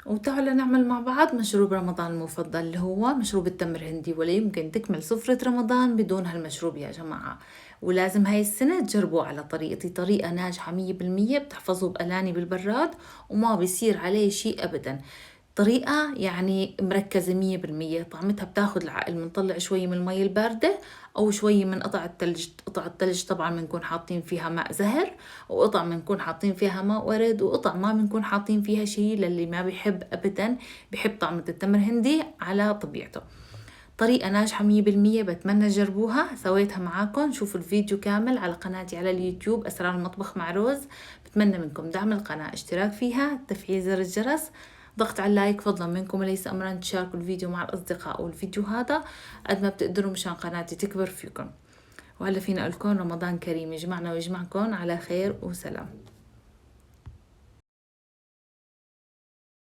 وتعالوا نعمل مع بعض مشروب رمضان المفضل اللي هو مشروب التمر هندي. ولا يمكن تكمل سفرة رمضان بدون هالمشروب يا جماعة. ولازم هاي السنة تجربوه على طريقتي، طريقة ناجحة 100%، بتحفظوه بألاني بالبراد وما بيصير عليه شيء أبدا. طريقة يعني مركزة 100%، طعمتها بتاخد العقل. منطلع شوي من المي الباردة أو شوي من قطع التلج. قطع التلج طبعا بنكون حاطين فيها ماء زهر، وقطع بنكون حاطين فيها ماء ورد، وقطع ما بنكون حاطين فيها شيء للي ما بيحب أبدا، بيحب طعمة التمر هندي على طبيعته. طريقة ناجحة 100%، بتمنى تجربوها. سويتها معاكم، شوفوا الفيديو كامل على قناتي على اليوتيوب أسرار المطبخ مع روز. بتمنى منكم دعم القناة، اشتراك فيها، تفعيل زر الجرس، ضغط على اللايك فضلا منكم، وليس أمرا تشاركوا الفيديو مع الأصدقاء والفيديو هذا قد ما بتقدروا مشان قناتي تكبر فيكم. وهلا فينا أقولكم رمضان كريم يجمعنا ويجمعكم على خير وسلام.